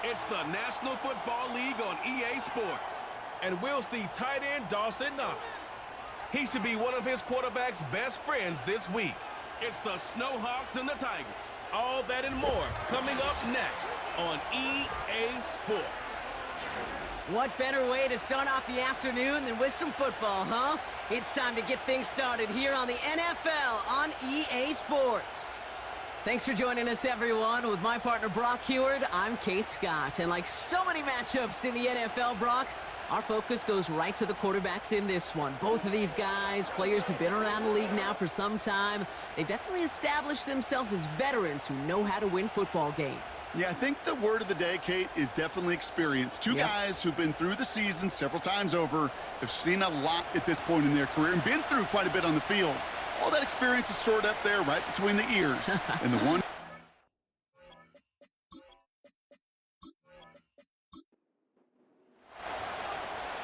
It's the National Football League on EA Sports. And we'll see tight end Dawson Knox. He should be one of his quarterback's best friends this week. It's the Snowhawks and the Tigers. All that and more coming up next on EA Sports. What better way to start off the afternoon than with some football, huh? It's time to get things started here on the NFL on EA Sports. Thanks for joining us, everyone. With my partner, Brock Heward, I'm Kate Scott. And like so many matchups in the NFL, Brock, our focus goes right to the quarterbacks in this one. Both of these guys, players who've been around the league now for some time, they've definitely established themselves as veterans who know how to win football games. Yeah, I think the word of the day, Kate, is definitely experience. Two guys who've been through the season several times over, have seen a lot at this point in their career, and been through quite a bit on the field. All that experience is stored up there right between the ears. And the one...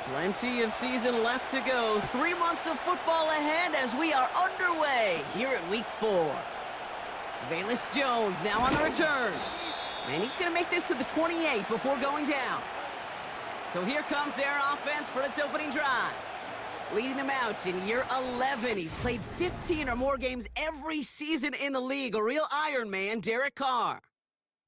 Plenty of season left to go. 3 months of football ahead as we are underway here at Week 4. Velus Jones now on the return. And he's going to make this to the 28 before going down. So here comes their offense for its opening drive. Leading them out in year 11. He's played 15 or more games every season in the league. A real Iron Man, Derek Carr.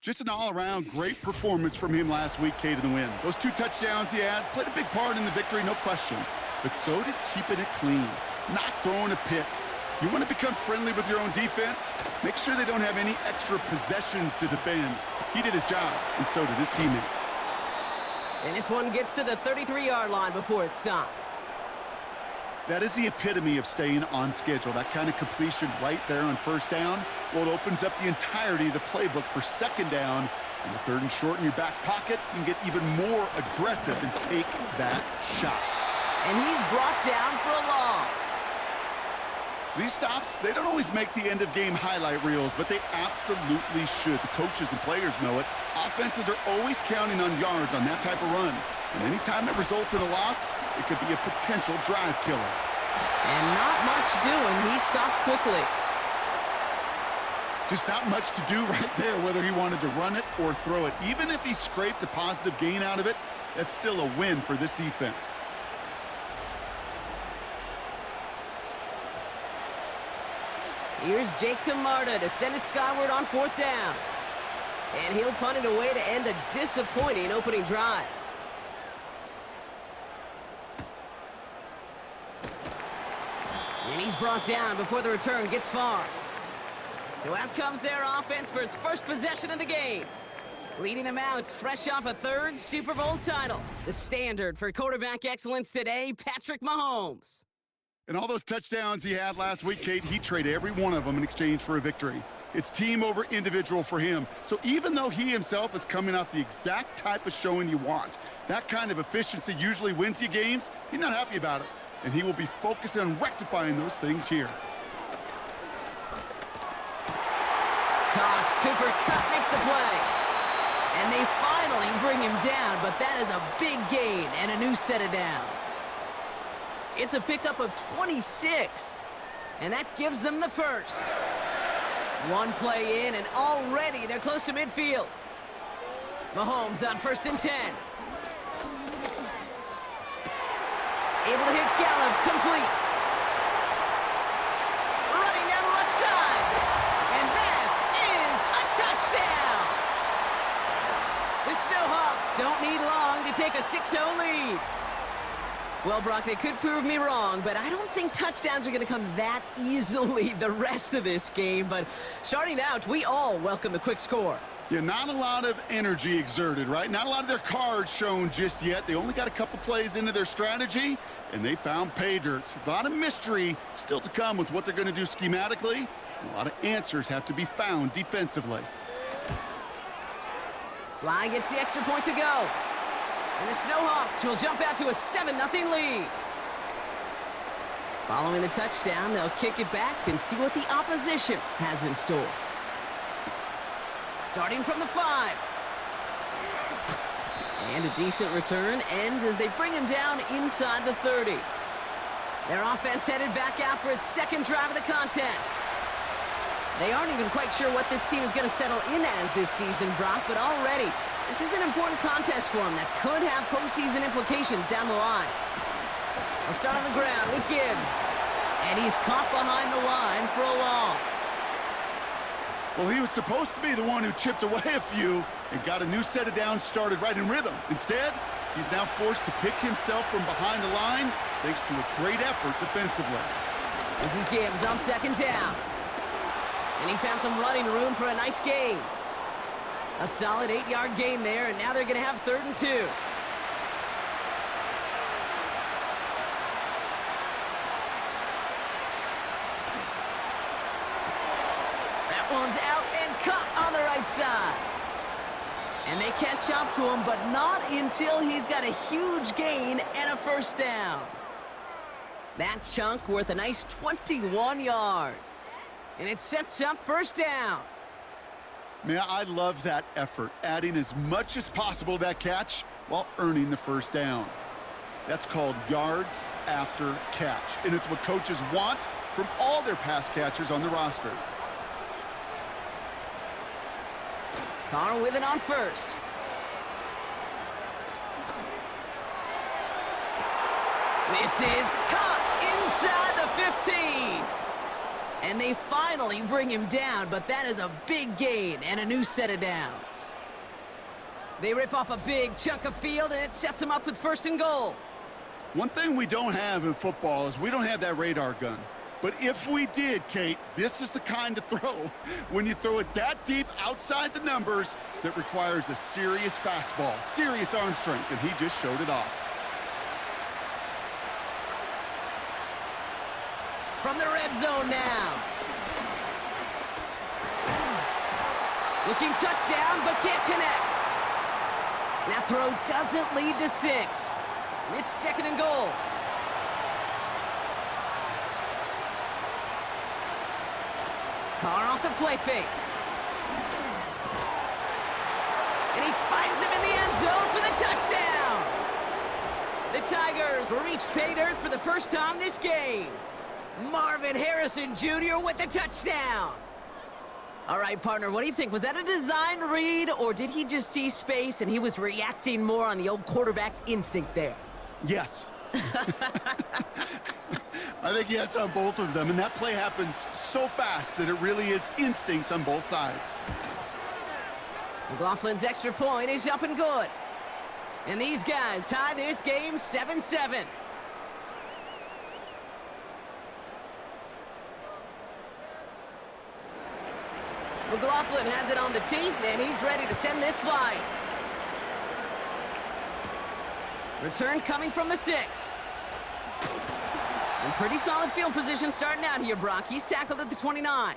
Just an all-around great performance from him last week, Kate, in the win. Those 2 touchdowns he had played a big part in the victory, no question. But so did keeping it clean, not throwing a pick. You want to become friendly with your own defense? Make sure they don't have any extra possessions to defend. He did his job, and so did his teammates. And this one gets to the 33-yard line before it stopped. That is the epitome of staying on schedule. That kind of completion right there on first down. Well, it opens up the entirety of the playbook for second down. And the third and short in your back pocket, you can get even more aggressive and take that shot. And he's brought down for a loss. These stops, they don't always make the end-of-game highlight reels, but they absolutely should. The coaches and players know it. Offenses are always counting on yards on that type of run. And anytime it results in a loss, it could be a potential drive killer. And not much doing. He stopped quickly. Just not much to do right there, whether he wanted to run it or throw it. Even if he scraped a positive gain out of it, that's still a win for this defense. Here's Jake Camarda to send it skyward on fourth down. And he'll punt it away to end a disappointing opening drive. And he's brought down before the return gets far. So out comes their offense for its first possession of the game. Leading them out, fresh off a third Super Bowl title. The standard for quarterback excellence today, Patrick Mahomes. And all those touchdowns he had last week, Kate, he traded every one of them in exchange for a victory. It's team over individual for him. So even though he himself is coming off the exact type of showing you want, that kind of efficiency usually wins you games, he's not happy about it. And he will be focusing on rectifying those things here. Cox, Cooper Kupp makes the play. And they finally bring him down, but that is a big gain and a new set of downs. It's a pickup of 26, and that gives them the first. One play in, and already they're close to midfield. Mahomes on 1st and 10. Able to hit Gallup, complete. Running down the left side. And that is a touchdown. The Snowhawks don't need long to take a 6-0 lead. Well, Brock, they could prove me wrong, but I don't think touchdowns are going to come that easily the rest of this game. But starting out, we all welcome the quick score. Yeah, not a lot of energy exerted, right? Not a lot of their cards shown just yet. They only got a couple plays into their strategy, and they found pay dirt. A lot of mystery still to come with what they're going to do schematically. A lot of answers have to be found defensively. Sly gets the extra point to go. And the Snowhawks will jump out to a 7-0 lead. Following the touchdown, they'll kick it back and see what the opposition has in store. Starting from the 5. And a decent return ends as they bring him down inside the 30. Their offense headed back out for its second drive of the contest. They aren't even quite sure what this team is going to settle in as this season, Brock, but already, this is an important contest for them that could have postseason implications down the line. We'll start on the ground with Gibbs. And he's caught behind the line for a loss. Well, he was supposed to be the one who chipped away a few and got a new set of downs started right in rhythm. Instead, he's now forced to pick himself from behind the line thanks to a great effort defensively. This is Gibbs on second down. And he found some running room for a nice gain. A solid 8-yard gain there, and now they're going to have 3rd and 2. That one's out and caught on the right side. And they catch up to him, but not until he's got a huge gain and a 1st down. That chunk worth a nice 21 yards. And it sets up 1st down. Man, I love that effort, adding as much as possible to that catch while earning the 1st down. That's called yards after catch, and it's what coaches want from all their pass catchers on the roster. Carr with it on 1st. This is caught inside the 15. And they finally bring him down, but that is a big gain and a new set of downs. They rip off a big chunk of field, and it sets them up with 1st and goal. One thing we don't have in football is we don't have that radar gun. But if we did, Kate, this is the kind of throw, when you throw it that deep outside the numbers, that requires a serious fastball, serious arm strength, and he just showed it off. From the red zone now. Looking touchdown, but can't connect. That throw doesn't lead to 6. It's 2nd and goal. Carr off the play fake. And he finds him in the end zone for the touchdown. The Tigers reach pay dirt for the first time this game. Marvin Harrison Jr. with the touchdown. All right, partner, what do you think? Was that a design read, or did he just see space and he was reacting more on the old quarterback instinct there? Yes. I think yes on both of them, and that play happens so fast that it really is instincts on both sides. McLaughlin's extra point is up and good. And these guys tie this game 7-7. McLaughlin has it on the tee, and he's ready to send this flying. Return coming from the 6. And pretty solid field position starting out here, Brock. He's tackled at the 29.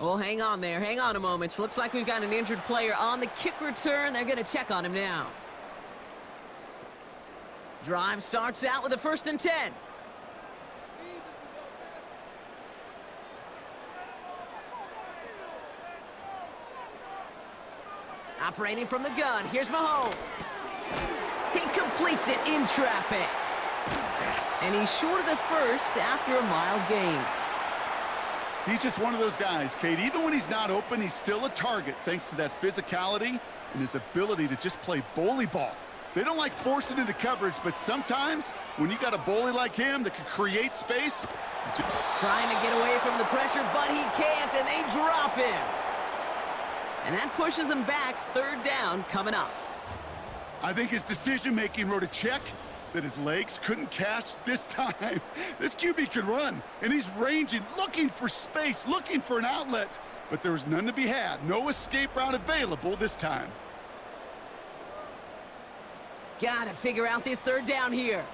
Oh, hang on there. Hang on a moment. Looks like we've got an injured player on the kick return. They're going to check on him now. Drive starts out with a 1st and 10. Operating from the gun, here's Mahomes. He completes it in traffic. And he's short of the 1st after a mild gain. He's just one of those guys, Kate. Even when he's not open, he's still a target thanks to that physicality and his ability to just play bully ball. They don't like forcing into coverage, but sometimes when you got a bully like him that can create space. Trying to get away from the pressure, but he can't, and they drop him. And that pushes him back. 3rd down coming up. I think his decision-making wrote a check that his legs couldn't catch this time. This QB can run, and he's ranging, looking for space, looking for an outlet. But there was none to be had. No escape route available this time. Gotta figure out this 3rd down here.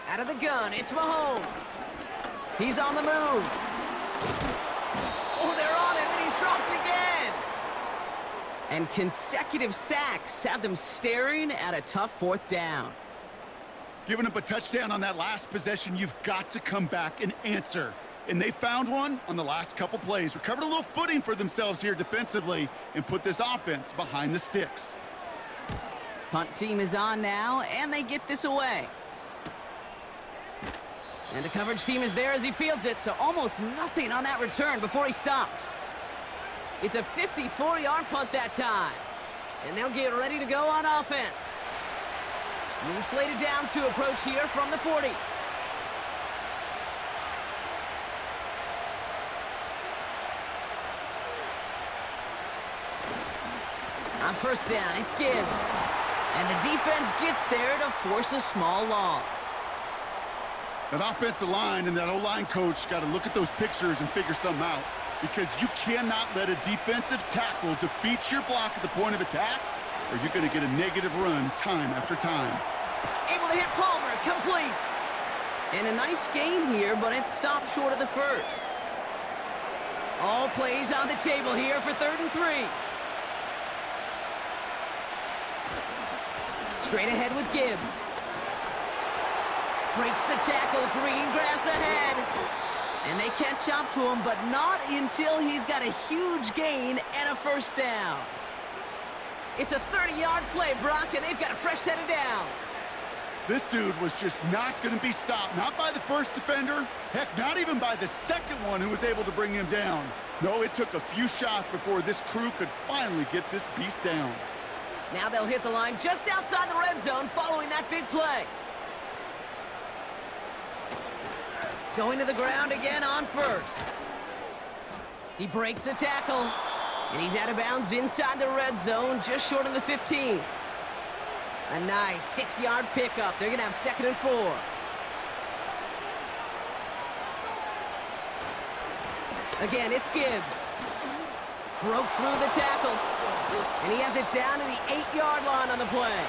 Out of the gun, it's Mahomes. He's on the move. Oh, they're on him, and he's dropped again. And consecutive sacks have them staring at a tough 4th down. Giving up a touchdown on that last possession, you've got to come back and answer. And they found one on the last couple plays. Recovered a little footing for themselves here defensively and put this offense behind the sticks. Punt team is on now, and they get this away. And the coverage team is there as he fields it, so almost nothing on that return before he stopped. It's a 54-yard punt that time. And they'll get ready to go on offense. New slated downs to approach here from the 40. On first down, it's Gibbs. And the defense gets there to force a small loss. That offensive line and that O-line coach got to look at those pictures and figure something out, because you cannot let a defensive tackle defeat your block at the point of attack, or you're going to get a negative run time after time. Able to hit Palmer, complete. And a nice gain here, but it stopped short of the first. All plays on the table here for 3rd and 3. Straight ahead with Gibbs. Breaks the tackle, green grass ahead. And they catch up to him, but not until he's got a huge gain and a first down. It's a 30-yard play, Brock, and they've got a fresh set of downs. This dude was just not going to be stopped, not by the first defender, heck, not even by the second one who was able to bring him down. No, it took a few shots before this crew could finally get this beast down. Now they'll hit the line just outside the red zone following that big play. Going to the ground again on first. He breaks the tackle, and he's out of bounds inside the red zone, just short of the 15. A nice 6-yard pickup. They're going to have 2nd and 4. Again, it's Gibbs. Broke through the tackle, and he has it down to the 8-yard line on the play.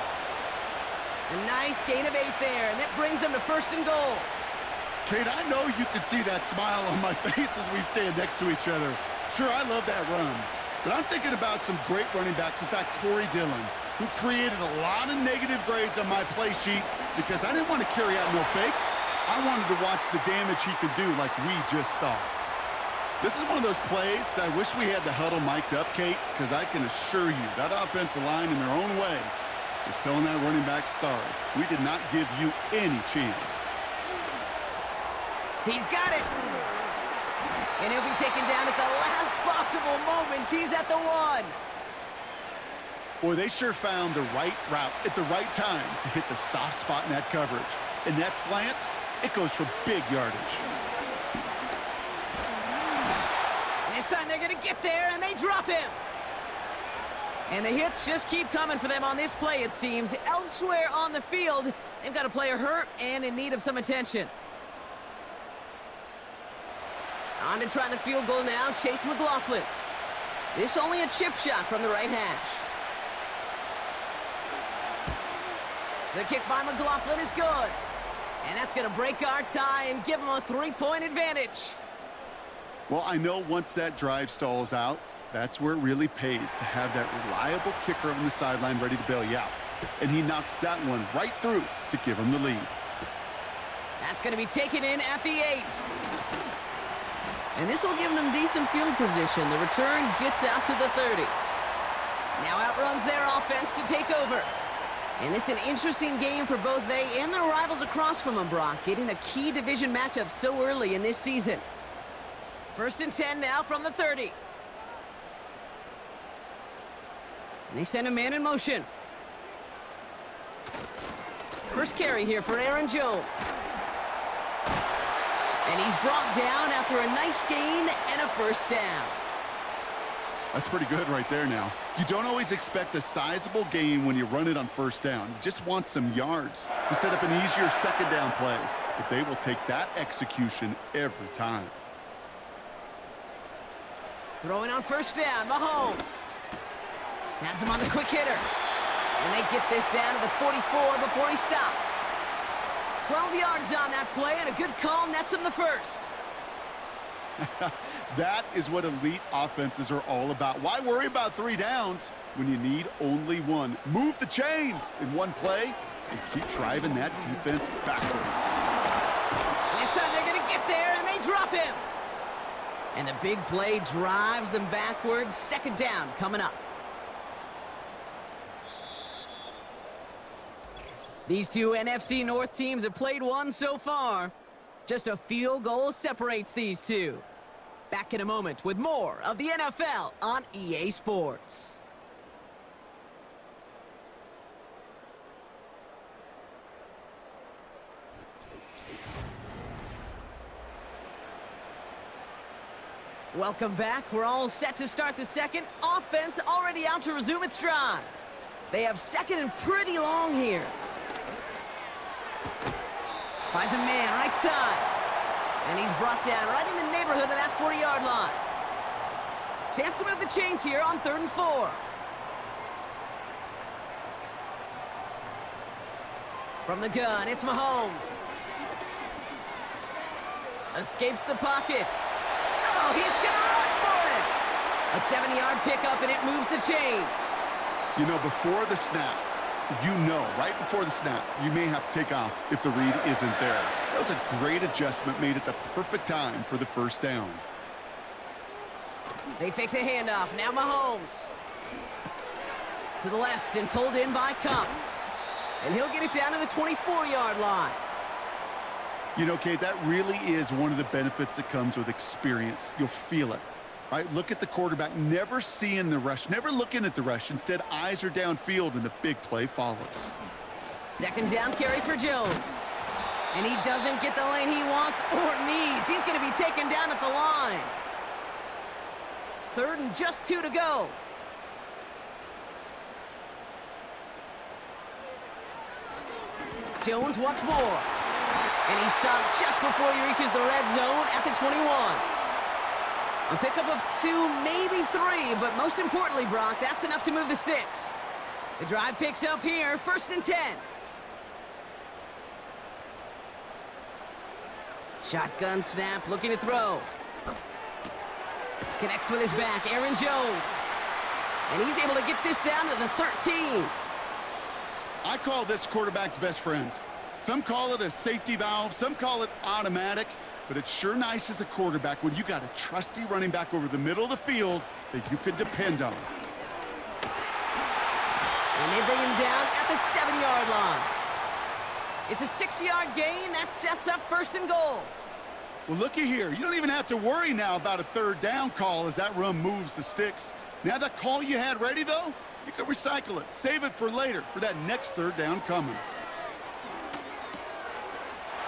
A nice gain of 8 there, and that brings them to 1st and goal. Kate, I know you can see that smile on my face as we stand next to each other. Sure, I love that run, but I'm thinking about some great running backs. In fact, Corey Dillon, who created a lot of negative grades on my play sheet because I didn't want to carry out no fake. I wanted to watch the damage he could do like we just saw. This is one of those plays that I wish we had the huddle mic'd up, Kate, because I can assure you that offensive line in their own way is telling that running back, sorry, we did not give you any chance. He's got it. And he'll be taken down at the last possible moment. He's at the 1. Boy, they sure found the right route at the right time to hit the soft spot in that coverage. And that slant, it goes for big yardage. And this time they're going to get there, and they drop him. And the hits just keep coming for them on this play, it seems. Elsewhere on the field, they've got a player hurt and in need of some attention. On to try the field goal now, Chase McLaughlin. This only a chip shot from the right hash. The kick by McLaughlin is good. And that's going to break our tie and give them a 3-point advantage. Well, I know once that drive stalls out, that's where it really pays to have that reliable kicker on the sideline ready to bail you out. And he knocks that one right through to give him the lead. That's going to be taken in at the 8. And this will give them decent field position. The return gets out to the 30. Now outruns their offense to take over. And this is an interesting game for both they and their rivals across from them, Brock, getting a key division matchup so early in this season. 1st and 10 now from the 30. And they send a man in motion. First carry here for Aaron Jones. And he's brought down after a nice gain and a first down. That's pretty good right there now. You don't always expect a sizable gain when you run it on first down. You just want some yards to set up an easier 2nd down play. But they will take that execution every time. Throwing on first down, Mahomes. Has him on the quick hitter. And they get this down to the 44 before he stopped. 12 yards on that play, and a good call nets him the first. That is what elite offenses are all about. Why worry about 3 downs when you need only 1? Move the chains in one play and keep driving that defense backwards. And this time they're going to get there, and they drop him. And the big play drives them backwards. 2nd down coming up. These two NFC North teams have played one so far. Just a field goal separates these two. Back in a moment with more of the NFL on EA Sports. Welcome back. We're all set to start the second. Offense already out to resume its drive. They have second and pretty long here. Finds a man right side. And he's brought down right in the neighborhood of that 40-yard line. Chance to move the chains here on 3rd and 4. From the gun, it's Mahomes. Escapes the pocket. Oh, he's going to run for it. A 7-yard pickup, and it moves the chains. You know, before the snap, right before the snap, you may have to take off if the read isn't there. That was a great adjustment made at the perfect time for the first down. They fake the handoff. Now Mahomes. To the left and pulled in by Cup. And he'll get it down to the 24-yard line. You know, Kate, that really is one of the benefits that comes with experience. You'll feel it, right? Look at the quarterback, never seeing the rush, never looking at the rush. Instead, eyes are downfield, and the big play follows. Second down carry for Jones. And he doesn't get the lane he wants or needs. He's going to be taken down at the line. 3rd and just 2 to go. Jones once more. And he stopped just before he reaches the red zone at the 21. A pickup of 2, maybe 3, but most importantly, Brock, that's enough to move the sticks. The drive picks up here, 1st and 10. Shotgun snap, looking to throw. Connects with his back, Aaron Jones. And he's able to get this down to the 13. I call this quarterback's best friend. Some call it a safety valve, some call it automatic, but it's sure nice as a quarterback when you got a trusty running back over the middle of the field that you can depend on. And they bring him down at the 7-yard line. It's a 6-yard gain. That sets up 1st and goal. Well, looky here. You don't even have to worry now about a 3rd down call as that run moves the sticks. Now that call you had ready, though, you can recycle it. Save it for later for that next 3rd down coming.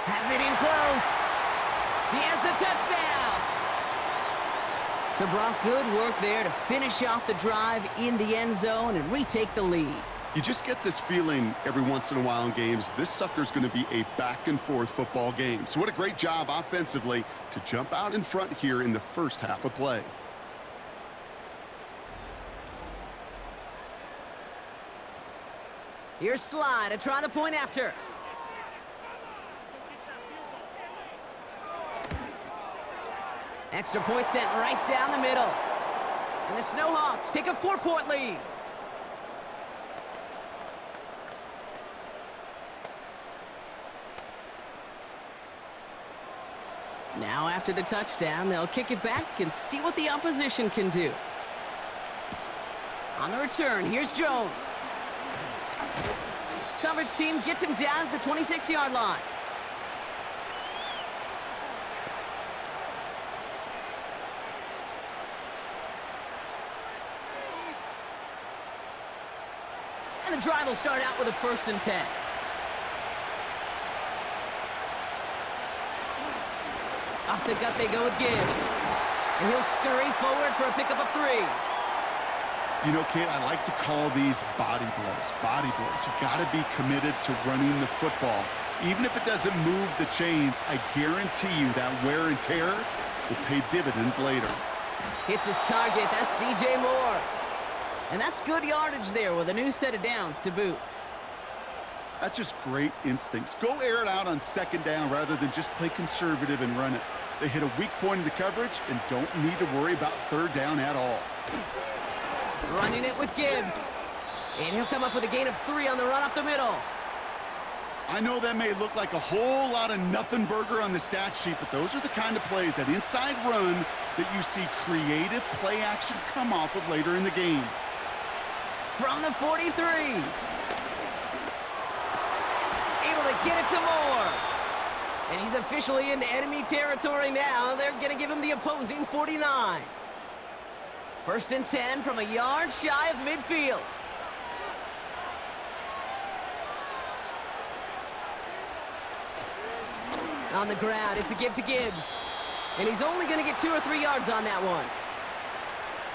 Has it in close. He has the touchdown. So, Brock, good work there to finish off the drive in the end zone and retake the lead. You just get this feeling every once in a while in games, this sucker's going to be a back-and-forth football game. So what a great job offensively to jump out in front here in the first half of play. Here's Slide to try the point after. Extra point sent right down the middle. And the Snowhawks take a 4-point lead. Now after the touchdown, they'll kick it back and see what the opposition can do. On the return, here's Jones. Coverage team gets him down at the 26-yard line. And the drive will start out with a 1st and 10. Off the gut they go with Gibbs. And he'll scurry forward for a pickup of 3. You know, Kate, I like to call these body blows. Body blows. You got to be committed to running the football. Even if it doesn't move the chains, I guarantee you that wear and tear will pay dividends later. Hits his target. That's DJ Moore. And that's good yardage there with a new set of downs to boot. That's just great instincts. Go air it out on 2nd down rather than just play conservative and run it. They hit a weak point in the coverage and don't need to worry about 3rd down at all. Running it with Gibbs. And he'll come up with a gain of 3 on the run up the middle. I know that may look like a whole lot of nothing burger on the stat sheet, but those are the kind of plays, that inside run, that you see creative play action come off of later in the game. From the 43. Able to get it to Moore. And he's officially in enemy territory now. They're going to give him the opposing 49. First and 10 from a yard shy of midfield. On the ground, it's a give to Gibbs. And he's only going to get 2 or 3 yards on that one.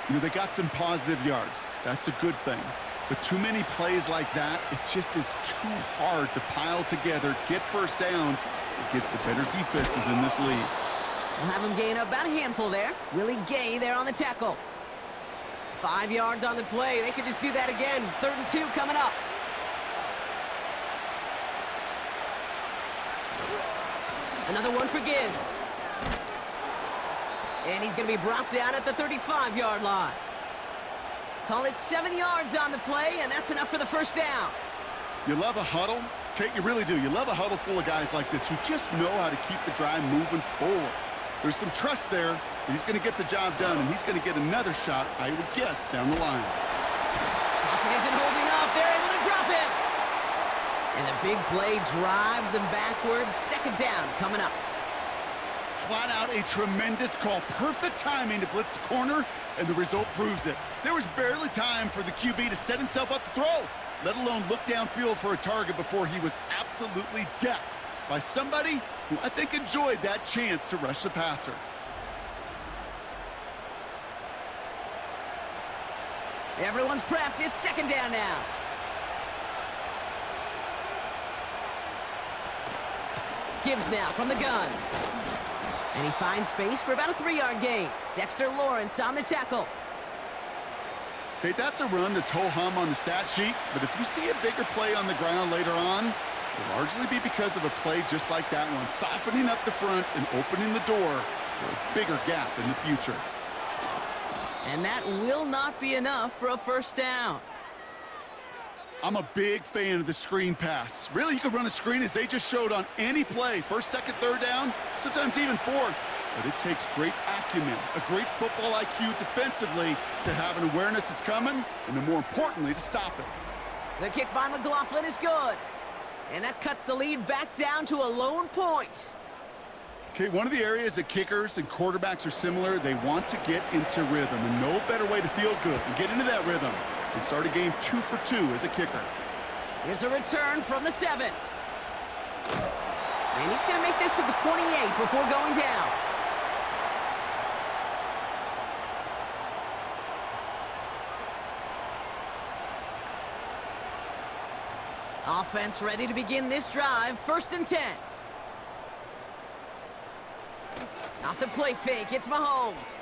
You know, they got some positive yards. That's a good thing. But too many plays like that, it just is too hard to pile together, get first downs against the better defenses in this league. We'll have him gain about a handful there. Willie Gay there on the tackle. 5 yards on the play. They could just do that again. 3rd and 2 coming up. Another one for Gibbs. And he's going to be brought down at the 35-yard line. Call it 7 yards on the play, and that's enough for the first down. You love a huddle? Kate, you really do. You love a huddle full of guys like this who just know how to keep the drive moving forward. There's some trust there that he's going to get the job done, and he's going to get another shot, I would guess, down the line. Pocket isn't holding up. They're able to drop him. And the big play drives them backwards. 2nd down coming up. Flat out a tremendous call. Perfect timing to blitz the corner, and the result proves it. There was barely time for the QB to set himself up to throw, let alone look downfield for a target before he was absolutely decked by somebody who I think enjoyed that chance to rush the passer. Everyone's prepped. It's 2nd down now. Gibbs now from the gun. And he finds space for about a 3-yard gain. Dexter Lawrence on the tackle. Okay, that's a run that's ho-hum on the stat sheet, but if you see a bigger play on the ground later on, it'll largely be because of a play just like that one, softening up the front and opening the door for a bigger gap in the future. And that will not be enough for a first down. I'm a big fan of the screen pass. Really, you can run a screen as they just showed on any play. 1st, 2nd, 3rd down, sometimes even 4th. But it takes great acumen, a great football IQ defensively to have an awareness it's coming, and then more importantly, to stop it. The kick by McLaughlin is good. And that cuts the lead back down to a lone point. Okay, one of the areas that kickers and quarterbacks are similar, they want to get into rhythm, and no better way to feel good and get into that rhythm and start a game 2 for 2 as a kicker. Here's a return from the 7. And he's going to make this to the 28 before going down. Offense ready to begin this drive. 1st and 10. Off the play fake, it's Mahomes.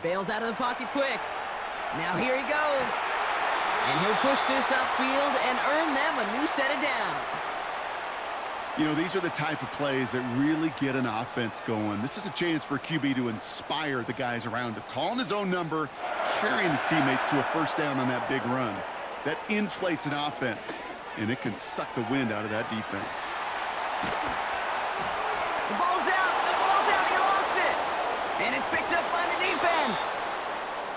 Bails out of the pocket quick. Now here he goes. And he'll push this upfield and earn them a new set of downs. You know, these are the type of plays that really get an offense going. This is a chance for a QB to inspire the guys around him. Calling his own number, carrying his teammates to a first down on that big run. That inflates an offense, and it can suck the wind out of that defense. The ball's out. The ball's out. He lost it. And it's picked up by the defense.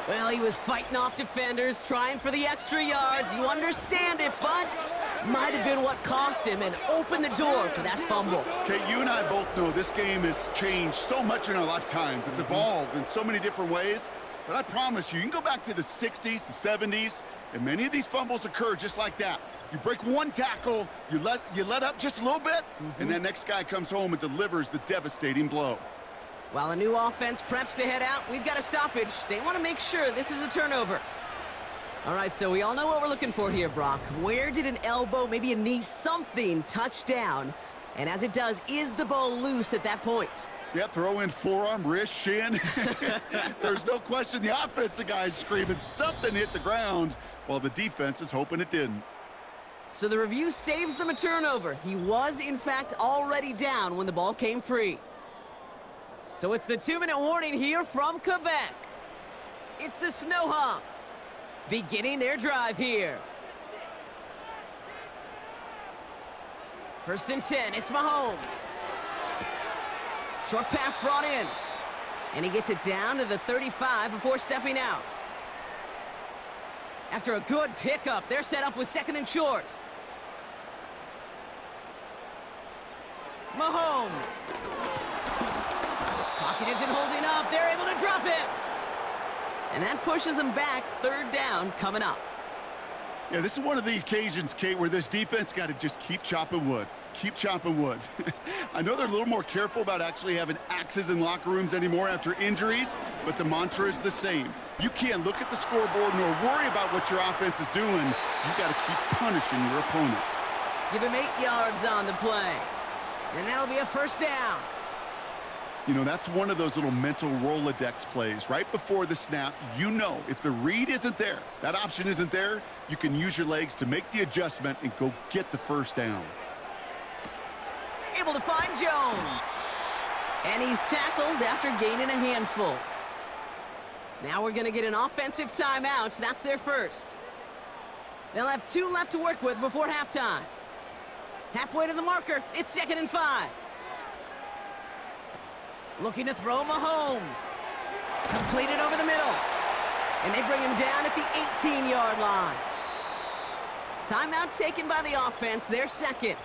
Well, he was fighting off defenders, trying for the extra yards. You understand it, but might have been what cost him and opened the door for that fumble. Okay, you and I both know this game has changed so much in our lifetimes. It's evolved in so many different ways. But I promise you, you can go back to the 60s, the 70s, and many of these fumbles occur just like that. You break one tackle, you let up just a little bit, and that next guy comes home and delivers the devastating blow. While a new offense preps to head out, we've got a stoppage. They want to make sure this is a turnover. All right, so we all know what we're looking for here, Brock. Where did an elbow, maybe a knee, something touch down? And as it does, is the ball loose at that point? Yeah, throw in forearm, wrist, shin. There's no question the offensive guy's screaming something hit the ground while the defense is hoping it didn't. So the review saves them a turnover. He was, in fact, already down when the ball came free. So it's the 2-minute warning here from Quebec. It's the Snowhawks beginning their drive here. 1st and 10, it's Mahomes. Short pass brought in. And he gets it down to the 35 before stepping out. After a good pickup, they're set up with 2nd and short. Mahomes. Pocket isn't holding up. They're able to drop it. And that pushes them back. Third down coming up. Yeah, this is one of the occasions, Kate, where this defense got to just keep chopping wood. Keep chopping wood. I know they're a little more careful about actually having axes in locker rooms anymore after injuries, but the mantra is the same. You can't look at the scoreboard nor worry about what your offense is doing. You got to keep punishing your opponent. Give him 8 yards on the play. And that'll be a first down. You know, that's one of those little mental Rolodex plays. Right before the snap, you know if the read isn't there, that option isn't there, you can use your legs to make the adjustment and go get the first down. Able to find Jones. And he's tackled after gaining a handful. Now we're going to get an offensive timeout. That's their first. They'll have 2 left to work with before halftime. Halfway to the marker. It's 2nd and 5. Looking to throw Mahomes. Completed over the middle. And they bring him down at the 18-yard line. Timeout taken by the offense. Their second.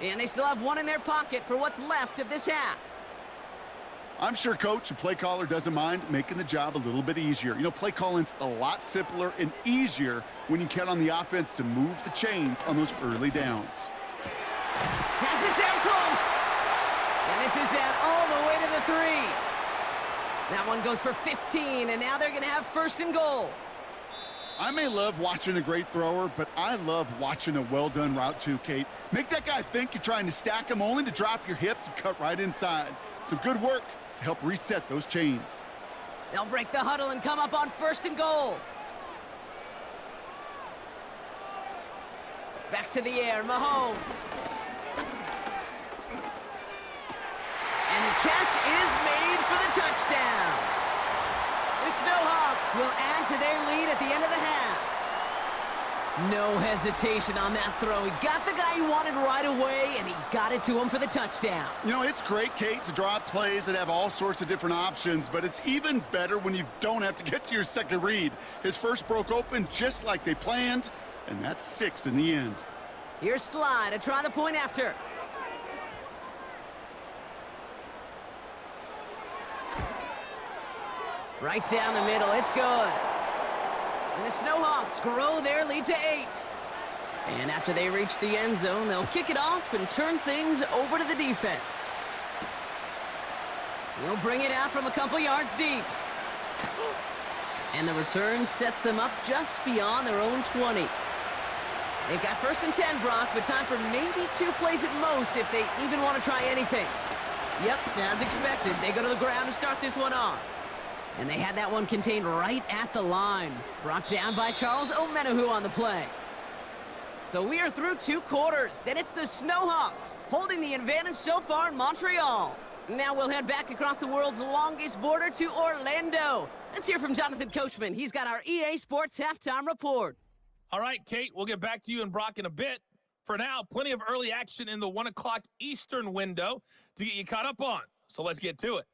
And they still have 1 in their pocket for what's left of this half. I'm sure coach and play caller doesn't mind making the job a little bit easier. You know, play calling's a lot simpler and easier when you count on the offense to move the chains on those early downs. Has it down close. And this is down all the way to the 3. That one goes for 15, and now they're going to have 1st and goal. I may love watching a great thrower, but I love watching a well-done route too, Kate. Make that guy think you're trying to stack him only to drop your hips and cut right inside. Some good work to help reset those chains. They'll break the huddle and come up on 1st and goal. Back to the air, Mahomes. And the catch is made for the touchdown. The Snowhawks will add to their lead at the end of the half. No hesitation on that throw. He got the guy he wanted right away, and he got it to him for the touchdown. You know, it's great, Kate, to draw up plays that have all sorts of different options, but it's even better when you don't have to get to your second read. His first broke open just like they planned, and that's 6 in the end. Here's Sly to try the point after. Right down the middle, it's good. And the Snowhawks grow their lead to 8. And after they reach the end zone, they'll kick it off and turn things over to the defense. They'll bring it out from a couple yards deep. And the return sets them up just beyond their own 20. They've got 1st and 10, Brock, but time for maybe 2 plays at most if they even want to try anything. Yep, as expected, they go to the ground to start this one off. And they had that one contained right at the line. Brought down by Charles Omenihu on the play. So we are through 2 quarters, and it's the Snowhawks holding the advantage so far in Montreal. Now we'll head back across the world's longest border to Orlando. Let's hear from Jonathan Coachman. He's got our EA Sports Halftime Report. All right, Kate, we'll get back to you and Brock in a bit. For now, plenty of early action in the 1 o'clock Eastern window to get you caught up on. So let's get to it.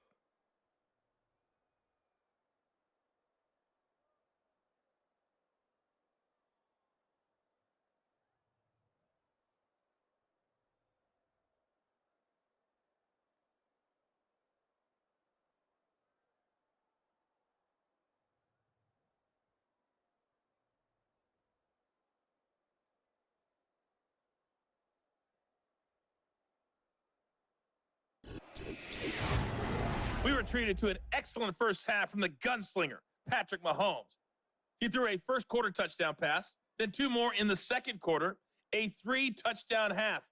We were treated to an excellent first half from the gunslinger, Patrick Mahomes. He threw a first quarter touchdown pass, then 2 more in the second quarter, a 3-touchdown half.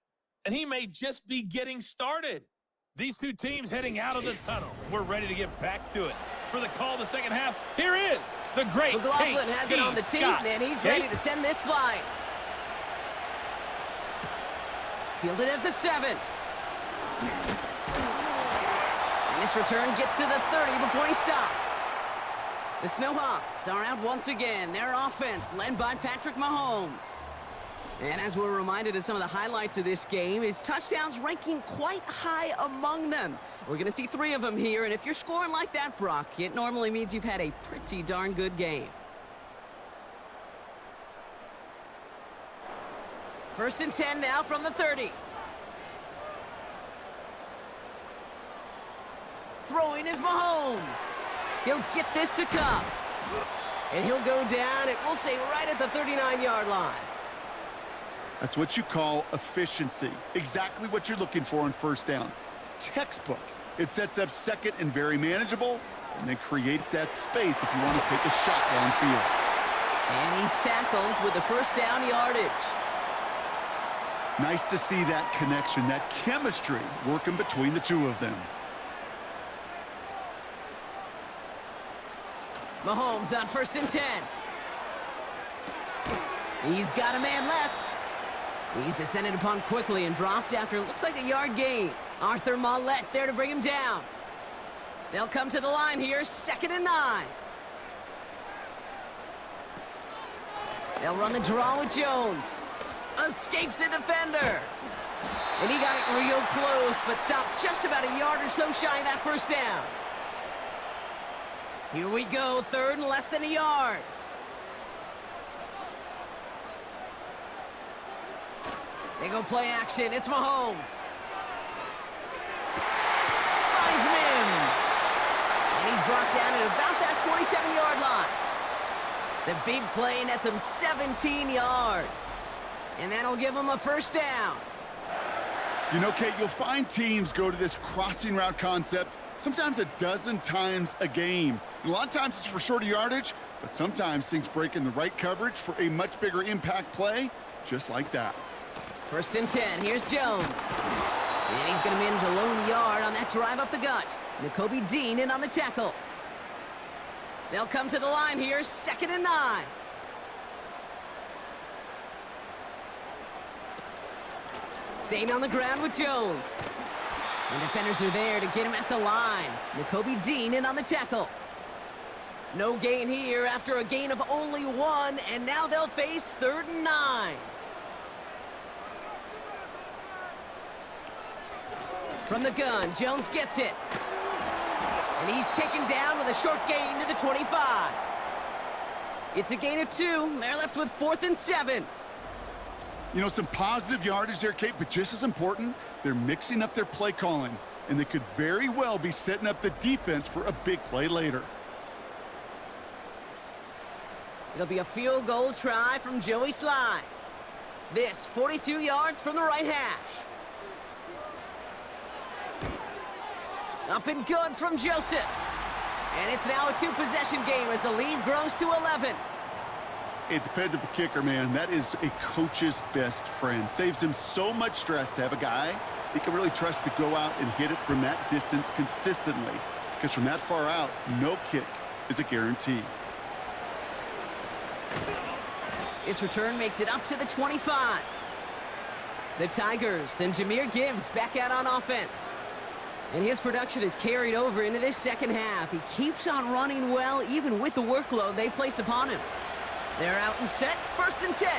And he may just be getting started. These 2 teams heading out of the tunnel. We're ready to get back to it. For the call of the second half, here is the great McLaughlin has it on the team, and he's ready to send this flying. Fielded at the 7. And this return gets to the 30 before he stopped. The Snowhawks are out once again. Their offense led by Patrick Mahomes. And as we're reminded of some of the highlights of this game, his touchdowns ranking quite high among them. We're going to see 3 of them here, and if you're scoring like that, Brock, it normally means you've had a pretty darn good game. 1st and 10 now from the 30. throwing is Mahomes. He'll get this to Cup. And he'll go down, and we'll say right at the 39-yard line. That's what you call efficiency. Exactly what you're looking for on first down. Textbook. It sets up second and very manageable, and then creates that space if you want to take a shot downfield. And he's tackled with the first down yardage. Nice to see that connection, that chemistry working between the two of them. Mahomes on 1st and 10. He's got a man left. He's descended upon quickly and dropped after it looks like a yard gain. Arthur Mollett there to bring him down. They'll come to the line here, 2nd and 9. They'll run the draw with Jones. Escapes a defender. And he got it real close, but stopped just about a yard or so shy of that first down. Here we go, 3rd and less than a yard. They go play action. It's Mahomes. Finds Mims. And he's brought down at about that 27-yard line. The big play nets him 17 yards. And that'll give him a first down. You know, Kate, you'll find teams go to this crossing route concept sometimes a dozen times a game. And a lot of times it's for shorter yardage, but sometimes things break in the right coverage for a much bigger impact play, just like that. 1st and 10. Here's Jones. And he's going to manage a lone yard on that drive up the gut. Nakobe Dean in on the tackle. They'll come to the line here, 2nd and 9. Staying on the ground with Jones. And defenders are there to get him at the line. Nakobe Dean in on the tackle. No gain here after a gain of only 1, and now they'll face 3rd and 9. From the gun, Jones gets it. And he's taken down with a short gain to the 25. It's a gain of 2. They're left with 4th and 7. You know, some positive yardage there, Kate, but just as important, they're mixing up their play calling, and they could very well be setting up the defense for a big play later. It'll be a field goal try from Joey Sly. This 42 yards from the right hash. Up and good from Joseph. And it's now a 2-possession game as the lead grows to 11. A dependable kicker, man, that is a coach's best friend. Saves him so much stress to have a guy he can really trust to go out and hit it from that distance consistently. Because from that far out, no kick is a guarantee. His return makes it up to the 25. The Tigers and Jahmyr Gibbs back out on offense. And his production is carried over into this second half. He keeps on running well, even with the workload they placed upon him. They're out and set, 1st and 10.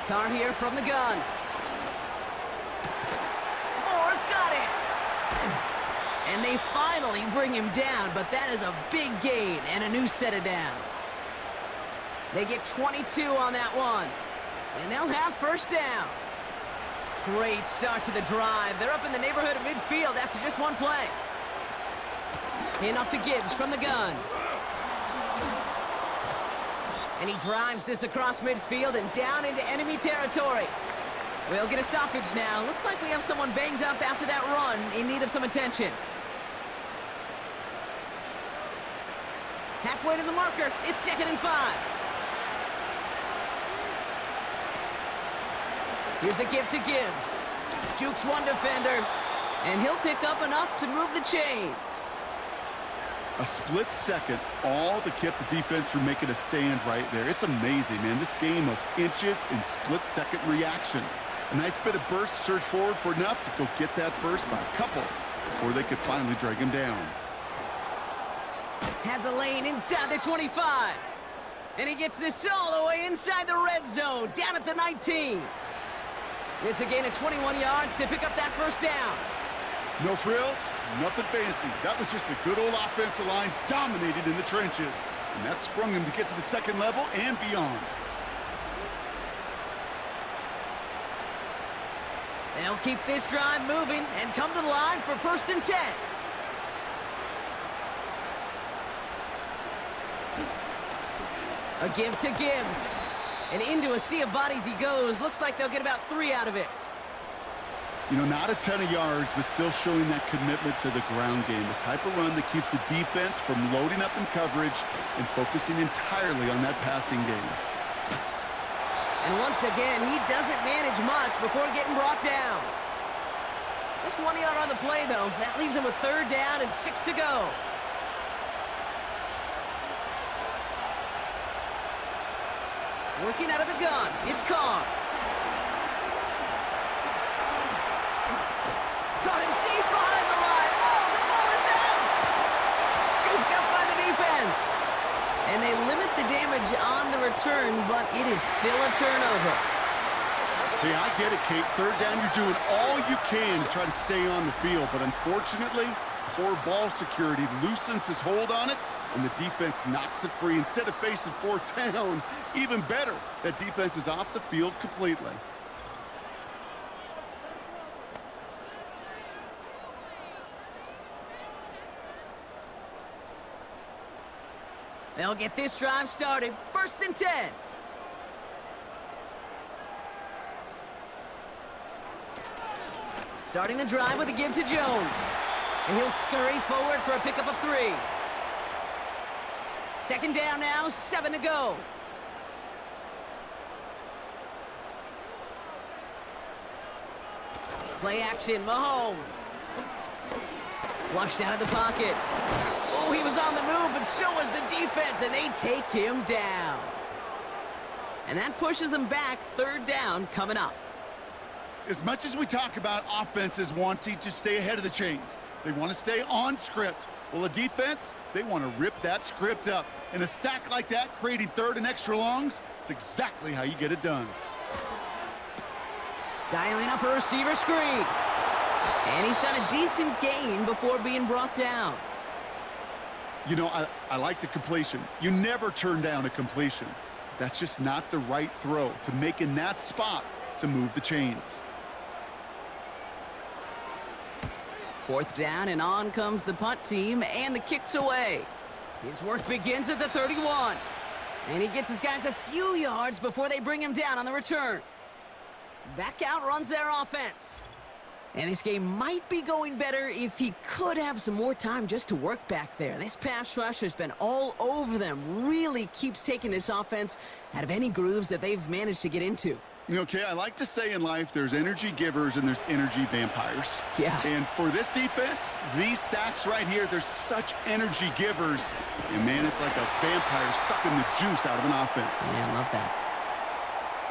Carr here from the gun. Moore's got it. And they finally bring him down, but that is a big gain and a new set of downs. They get 22 on that one, and they'll have first down. Great start to the drive. They're up in the neighborhood of midfield after just one play. Hand off to Gibbs from the gun. And he drives this across midfield and down into enemy territory. We'll get a stoppage now. Looks like we have someone banged up after that run in need of some attention. Halfway to the marker. It's 2nd and 5. Here's a give to Gibbs. Jukes one defender, and he'll pick up enough to move the chains. A split second, all that kept the defense from making a stand right there. It's amazing, man. This game of inches and split-second reactions. A nice bit of burst, surge forward for enough to go get that first by a couple before they could finally drag him down. Has a lane inside the 25. And he gets this all the way inside the red zone, down at the 19. It's a gain of 21 yards to pick up that first down. No frills, nothing fancy. That was just a good old offensive line dominated in the trenches. And that sprung him to get to the second level and beyond. They'll keep this drive moving and come to the line for 1st and 10. A give to Gibbs. And into a sea of bodies he goes. Looks like they'll get about 3 out of it. You know, not a ton of yards, but still showing that commitment to the ground game. The type of run that keeps the defense from loading up in coverage and focusing entirely on that passing game. And once again, he doesn't manage much before getting brought down. Just 1 yard on the play, though. That leaves him with 3rd down and 6 to go. Working out of the gun, it's Carr. Caught him deep behind the line. Oh, the ball is out! Scooped up by the defense. And they limit the damage on the return, but it is still a turnover. Hey, I get it, Kate. 3rd down, you're doing all you can to try to stay on the field. But unfortunately, poor ball security loosens his hold on it, and the defense knocks it free. Instead of facing 4th down, even better, that defense is off the field completely. They'll get this drive started. 1st and 10. Starting the drive with a give to Jones. And he'll scurry forward for a pickup of 3. 2nd down now, 7 to go. Play action, Mahomes. Flushed out of the pocket. Oh, he was on the move, but so was the defense, and they take him down. And that pushes them back. 3rd down coming up. As much as we talk about offenses wanting to stay ahead of the chains, they want to stay on script. Well, the defense, they want to rip that script up. And a sack like that, creating 3rd and extra longs, it's exactly how you get it done. Dialing up a receiver screen. And he's got a decent gain before being brought down. You know, I like the completion. You never turn down a completion. That's just not the right throw to make in that spot to move the chains. 4th down, and on comes the punt team, and the kick's away. His work begins at the 31. And he gets his guys a few yards before they bring him down on the return. Back out runs their offense. And this game might be going better if he could have some more time just to work back there. This pass rush has been all over them. Really keeps taking this offense out of any grooves that they've managed to get into. Okay, I like to say in life there's energy givers and there's energy vampires. Yeah. And for this defense, these sacks right here, they're such energy givers. And man, it's like a vampire sucking the juice out of an offense. Yeah, I love that.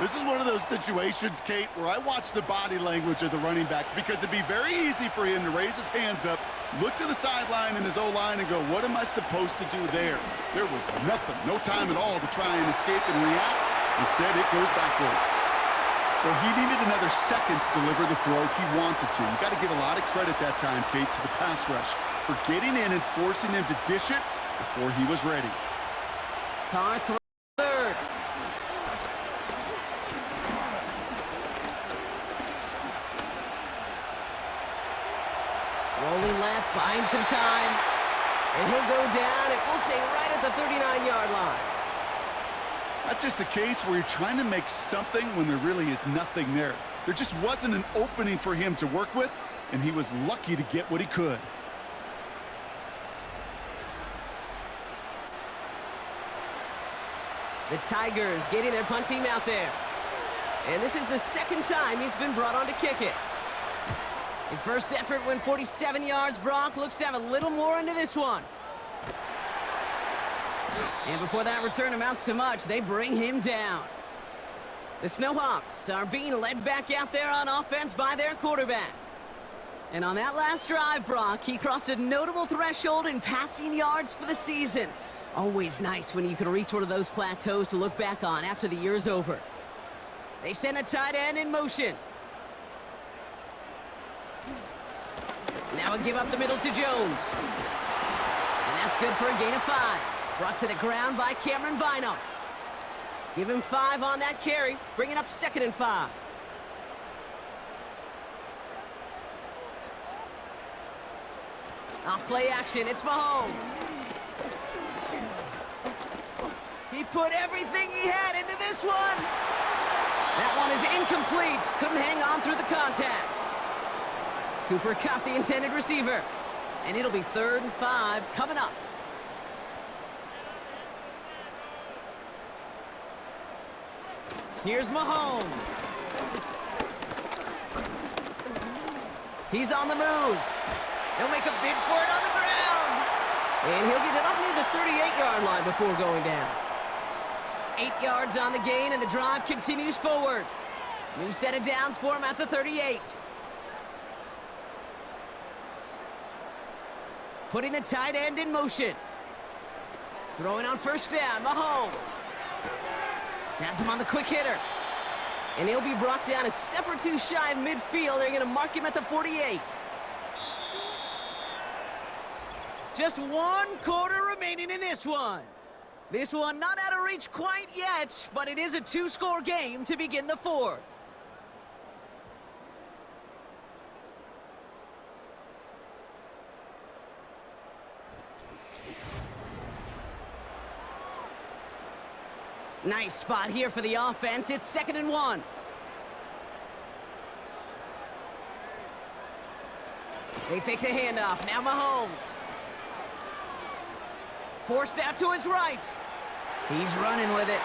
This is one of those situations, Kate, where I watch the body language of the running back because it'd be very easy for him to raise his hands up, look to the sideline in his O-line and go, what am I supposed to do there? There was nothing, no time at all to try and escape and react. Instead, it goes backwards. Well, he needed another second to deliver the throw he wanted to. You got to give a lot of credit that time, Kate, to the pass rush for getting in and forcing him to dish it before he was ready. Carr throws 3rd. Rolling left, buying some time. And he'll go down, and we'll say right at the 39-yard line. That's just a case where you're trying to make something when there really is nothing there. There just wasn't an opening for him to work with, and he was lucky to get what he could. The Tigers getting their punt team out there. And this is the 2nd time he's been brought on to kick it. His first effort went 47 yards. Brock looks to have a little more into this one. And before that return amounts to much, they bring him down. The Snowhawks are being led back out there on offense by their quarterback. And on that last drive, Brock, he crossed a notable threshold in passing yards for the season. Always nice when you can reach one of those plateaus to look back on after the year's over. They send a tight end in motion. Now a give up the middle to Jones. And that's good for a gain of 5. Brought to the ground by Cameron Bynum. Give him 5 on that carry, bringing up 2nd and 5. Off play action, it's Mahomes. He put everything he had into this one. That one is incomplete. Couldn't hang on through the contact. Cooper cuffed the intended receiver. And it'll be 3rd and 5 coming up. Here's Mahomes. He's on the move. He'll make a bid for it on the ground. And he'll get it up near the 38-yard line before going down. 8 yards on the gain, and the drive continues forward. New set of downs for him at the 38. Putting the tight end in motion. Throwing on 1st down, Mahomes. Has him on the quick hitter. And he'll be brought down a step or two shy of midfield. They're going to mark him at the 48. Just 1 quarter remaining in this one. This one not out of reach quite yet, but it is a 2-score game to begin the 4th. Nice spot here for the offense. It's 2nd and 1. They fake the handoff. Now Mahomes. Forced out to his right. He's running with it.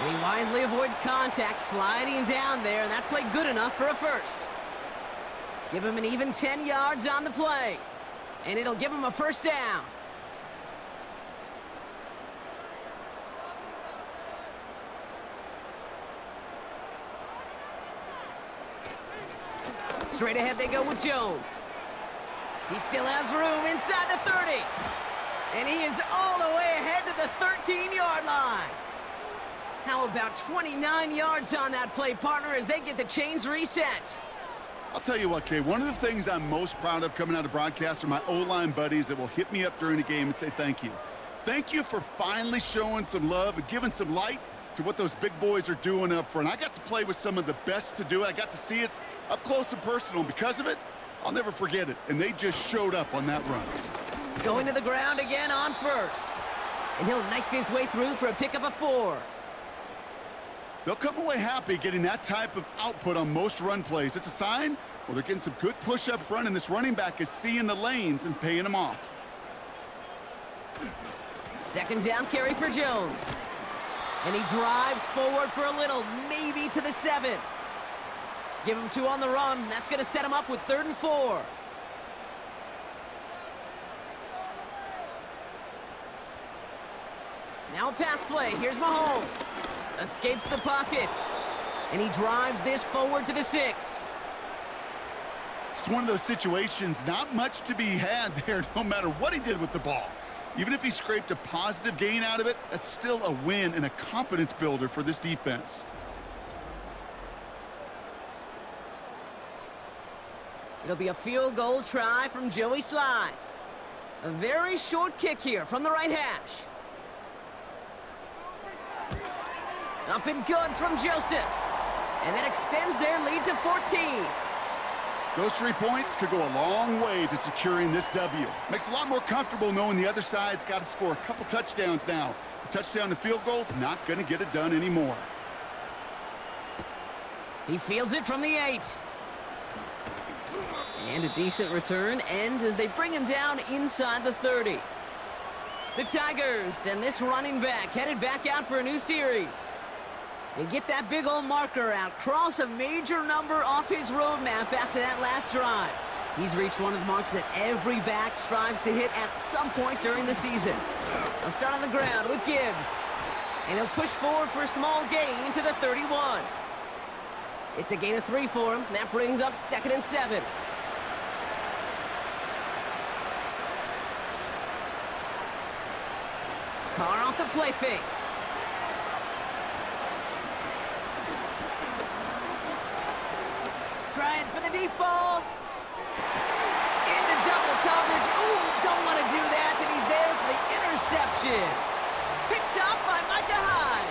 And he wisely avoids contact, sliding down there, and that played good enough for a first. Give him an even 10 yards on the play. And it'll give him a 1st down. Straight ahead they go with Jones. He still has room inside the 30. And he is all the way ahead to the 13-yard line. How about 29 yards on that play, partner, as they get the chains reset? I'll tell you what, Kay, one of the things I'm most proud of coming out of broadcast are my O-line buddies that will hit me up during the game and say thank you. Thank you for finally showing some love and giving some light to what those big boys are doing up front. I got to play with some of the best to do it. I got to see it up close and personal. Because of it, I'll never forget it. And they just showed up on that run. Going to the ground again on 1st. And he'll knife his way through for a pickup of 4. They'll come away happy getting that type of output on most run plays. It's a sign, well, they're getting some good push up front, and this running back is seeing the lanes and paying them off. 2nd down carry for Jones. And he drives forward for a little, maybe to the 7. Give him 2 on the run. That's going to set him up with 3rd and 4. Now a pass play. Here's Mahomes. Escapes the pocket. And he drives this forward to the 6. It's one of those situations, not much to be had there no matter what he did with the ball. Even if he scraped a positive gain out of it, that's still a win and a confidence builder for this defense. It'll be a field goal try from Joey Sly. A very short kick here from the right hash. Up and good from Joseph. And that extends their lead to 14. Those 3 points could go a long way to securing this W. Makes it a lot more comfortable knowing the other side's got to score a couple touchdowns now. A touchdown to field goal's not going to get it done anymore. He fields it from the 8. And a decent return ends as they bring him down inside the 30. The Tigers and this running back headed back out for a new series. They get that big old marker out, cross a major number off his roadmap after that last drive. He's reached one of the marks that every back strives to hit at some point during the season. He'll start on the ground with Gibbs. And he'll push forward for a small gain to the 31. It's a gain of 3 for him. That brings up 2nd and 7. Carr off the play fake. Trying for the deep ball. Into double coverage. Ooh, don't want to do that, and he's there for the interception. Picked up by Micah Hyde.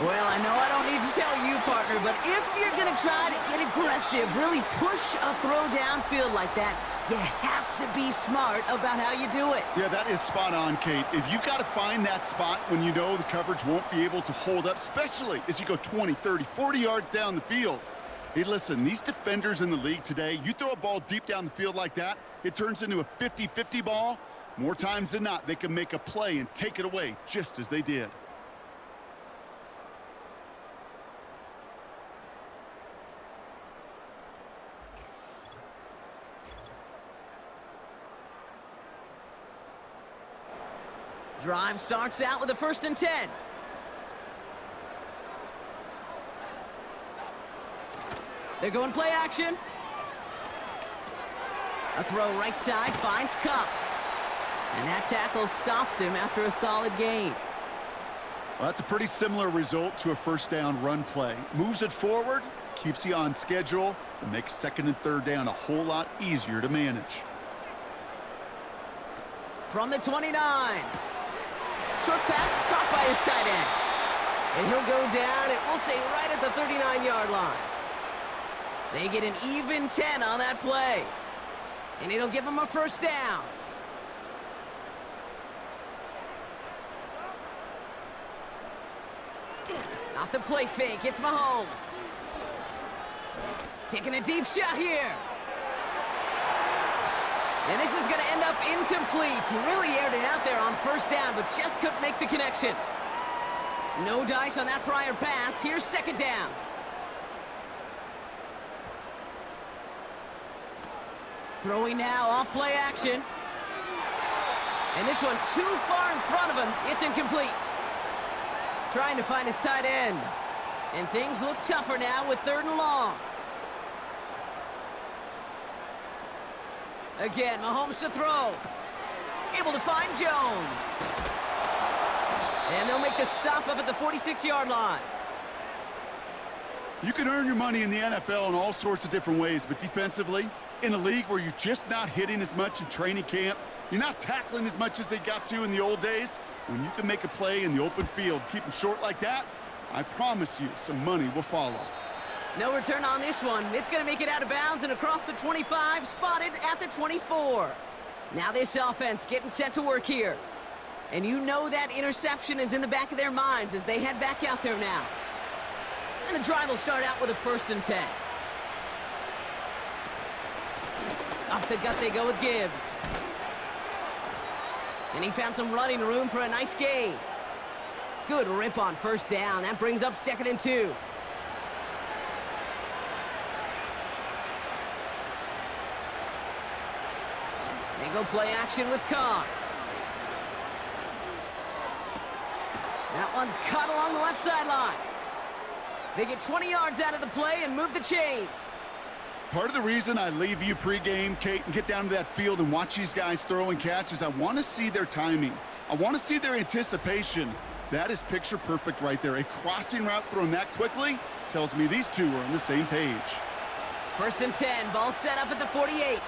Well, I know I don't need to tell you, partner, but if you're going to try to get aggressive, really push a throw downfield like that, You have to be smart about how you do it. Yeah, that is spot on, Kate. If you've got to find that spot when you know the coverage won't be able to hold up, especially as you go 20, 30, 40 yards down the field. Hey, listen, these defenders in the league today, you throw a ball deep down the field like that, it turns into a 50-50 ball. More times than not, they can make a play and take it away just as they did. Drive starts out with a 1st and 10. They're going play action. A throw right side finds Cup. And that tackle stops him after a solid gain. Well, that's a pretty similar result to a 1st down run play. Moves it forward, keeps you on schedule, and makes 2nd and 3rd down a whole lot easier to manage. From the 29. Short pass caught by his tight end. And he'll go down, and we'll say right at the 39-yard line. They get an even 10 on that play. And it'll give them a 1st down. Off the play fake, it's Mahomes. Taking a deep shot here. And this is going to end up incomplete. He really aired it out there on 1st down, but just couldn't make the connection. No dice on that prior pass. Here's 2nd down. Throwing now off play action. And this one too far in front of him. It's incomplete. Trying to find his tight end. And things look tougher now with 3rd and long. Again, Mahomes to throw. Able to find Jones. And they'll make the stop up at the 46-yard line. You can earn your money in the NFL in all sorts of different ways, but defensively, in a league where you're just not hitting as much in training camp, you're not tackling as much as they got to in the old days, when you can make a play in the open field, keep them short like that, I promise you some money will follow. No return on this one. It's going to make it out of bounds and across the 25, spotted at the 24. Now this offense getting set to work here. And you know that interception is in the back of their minds as they head back out there now. And the drive will start out with a 1st and 10. Off the gut they go with Gibbs. And he found some running room for a nice gain. Good rip on 1st down. That brings up 2nd and 2. They go play action with Carr. That one's cut along the left sideline. They get 20 yards out of the play and move the chains. Part of the reason I leave you pregame, Kate, and get down to that field and watch these guys throw and catch is I want to see their timing. I want to see their anticipation. That is picture perfect right there. A crossing route thrown that quickly tells me these two are on the same page. 1st and 10, ball set up at the 48.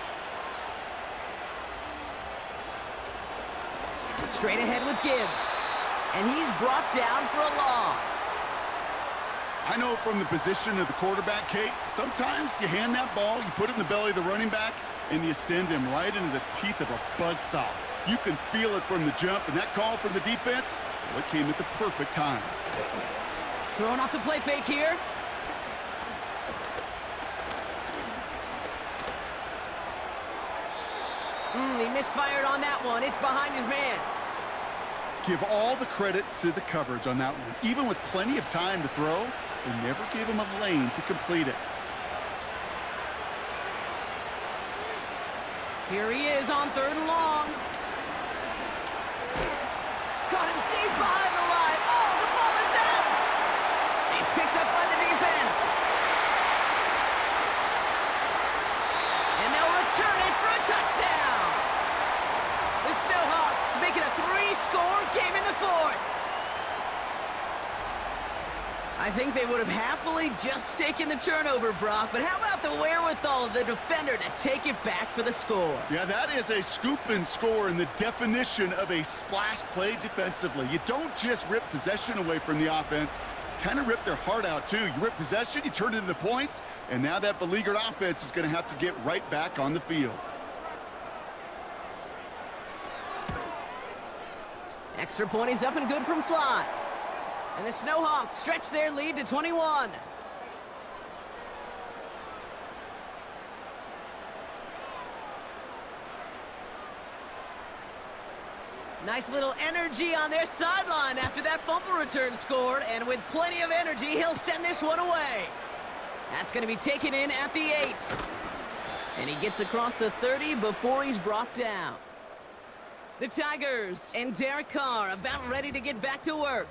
Straight ahead with Gibbs. And he's brought down for a loss. I know from the position of the quarterback, Kate, sometimes you hand that ball, you put it in the belly of the running back, and you send him right into the teeth of a buzzsaw. You can feel it from the jump, and that call from the defense, well, it came at the perfect time. Throwing off the play fake here. He misfired on that one. It's behind his man. Give all the credit to the coverage on that one. Even with plenty of time to throw, they never gave him a lane to complete it. Here he is on 3rd and long. Caught him deep behind the line. Oh, the ball is out. It's picked up by the defense. And they'll return it for a touchdown. The Snowhawks make it a 3-score game in the 4th. I think they would have happily just taken the turnover, Brock, but how about the wherewithal of the defender to take it back for the score? Yeah, that is a scoop and score in the definition of a splash play defensively. You don't just rip possession away from the offense, kind of rip their heart out too. You rip possession, you turn it into points, and now that beleaguered offense is going to have to get right back on the field. Extra point is up and good from slot. And the Snowhawks stretch their lead to 21. Nice little energy on their sideline after that fumble return scored, and with plenty of energy, he'll send this one away. That's going to be taken in at the 8. And he gets across the 30 before he's brought down. The Tigers and Derek Carr about ready to get back to work.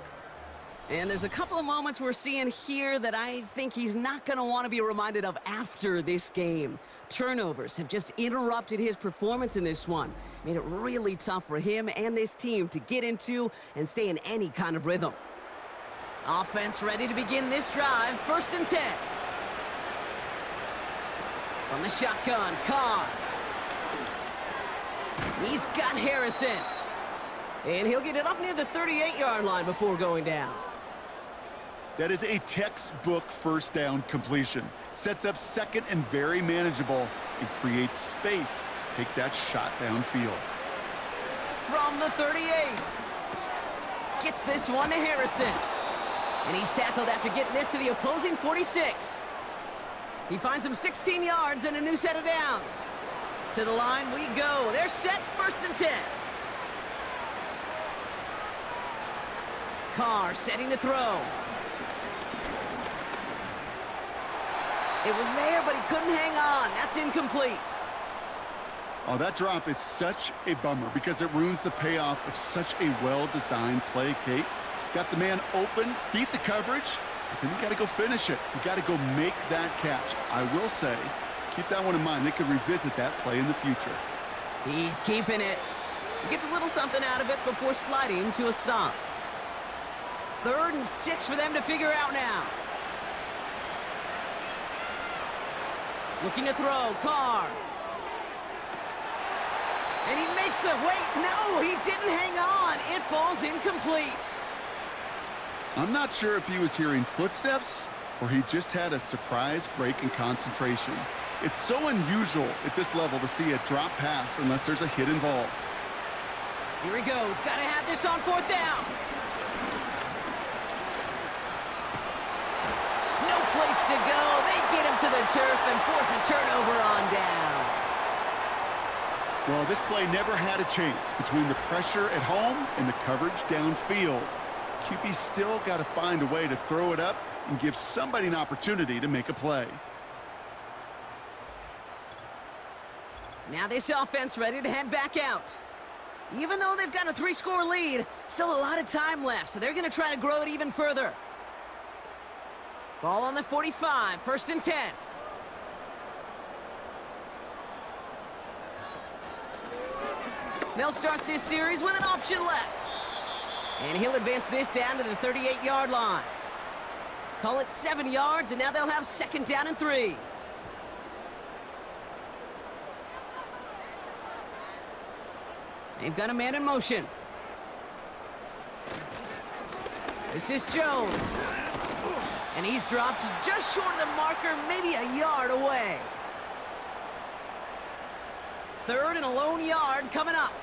And there's a couple of moments we're seeing here that I think he's not going to want to be reminded of after this game. Turnovers have just interrupted his performance in this one. Made it really tough for him and this team to get into and stay in any kind of rhythm. Offense ready to begin this drive, 1st and 10. From the shotgun, Carr. He's got Harrison. And he'll get it up near the 38-yard line before going down. That is a textbook 1st down completion. Sets up 2nd and very manageable and creates space to take that shot downfield. From the 38. Gets this one to Harrison. And he's tackled after getting this to the opposing 46. He finds him 16 yards and a new set of downs. To the line we go. They're set, 1st and 10. Carr setting to throw. It was there, but he couldn't hang on. That's incomplete. Oh, that drop is such a bummer because it ruins the payoff of such a well-designed play, Kate. Got the man open, beat the coverage, but then you got to go finish it. You got to go make that catch. I will say, keep that one in mind. They could revisit that play in the future. He's keeping it. He gets a little something out of it before sliding to a stop. 3rd and 6 for them to figure out now. Looking to throw, Carr. And he makes the, wait, no, he didn't hang on. It falls incomplete. I'm not sure if he was hearing footsteps or he just had a surprise break in concentration. It's so unusual at this level to see a drop pass unless there's a hit involved. Here he goes, gotta have this on 4th down. No place to go. They get him to the turf and force a turnover on downs. Well, this play never had a chance between the pressure at home and the coverage downfield. QB still got to find a way to throw it up and give somebody an opportunity to make a play. Now this offense ready to head back out. Even though they've got a 3-score lead, still a lot of time left, so they're going to try to grow it even further. Ball on the 45, 1st and 10. They'll start this series with an option left. And he'll advance this down to the 38-yard line. Call it 7 yards, and now they'll have 2nd down and 3. They've got a man in motion. This is Jones. And he's dropped just short of the marker, maybe a yard away. 3rd and a lone yard coming up.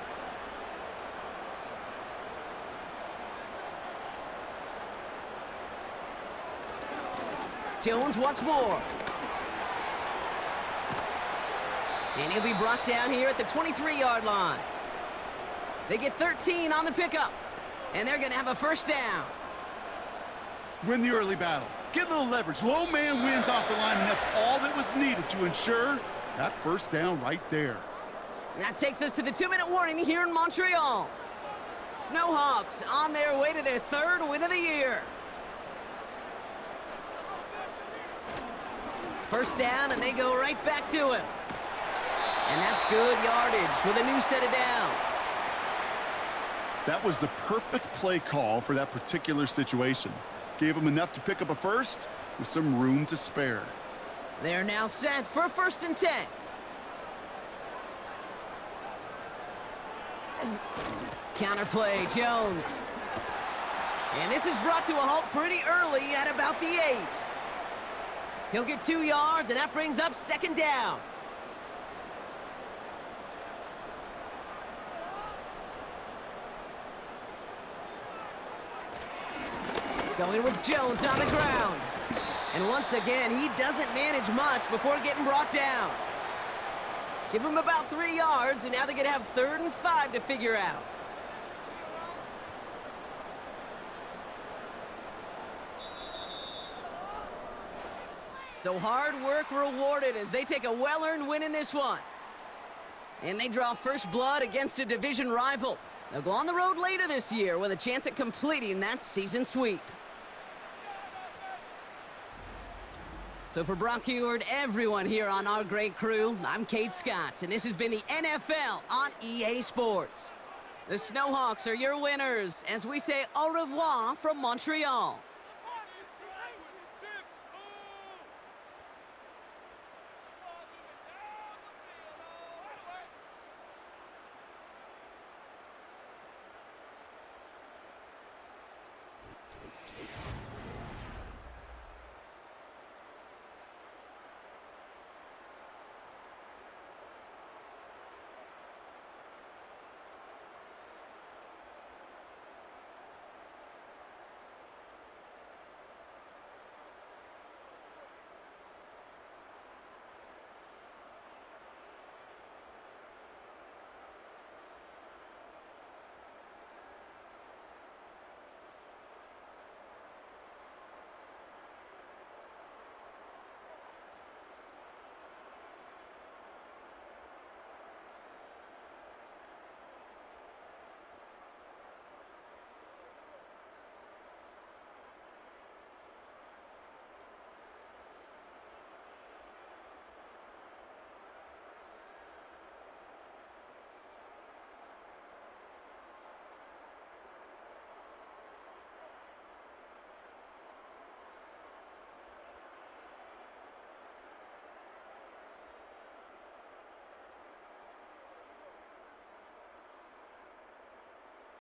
Jones once more. And he'll be brought down here at the 23-yard line. They get 13 on the pickup. And they're going to have a 1st down. Win the early battle. Get a little leverage. Low man wins off the line, and that's all that was needed to ensure that 1st down right there. And that takes us to the 2-minute warning here in Montreal. Snowhawks on their way to their 3rd win of the year. 1st down, and they go right back to him. And that's good yardage with a new set of downs. That was the perfect play call for that particular situation. Gave him enough to pick up a 1st with some room to spare. They're now set for 1st and 10. Counterplay, Jones. And this is brought to a halt pretty early at about the 8. He'll get 2 yards, and that brings up 2nd down. Going with Jones on the ground. And once again, he doesn't manage much before getting brought down. Give him about 3 yards, and now they're going to have 3rd and 5 to figure out. So hard work rewarded as they take a well-earned win in this one. And they draw first blood against a division rival. They'll go on the road later this year with a chance at completing that season sweep. So for Brock Heward, everyone here on our great crew, I'm Kate Scott, and this has been the NFL on EA Sports. The Snowhawks are your winners as we say au revoir from Montreal.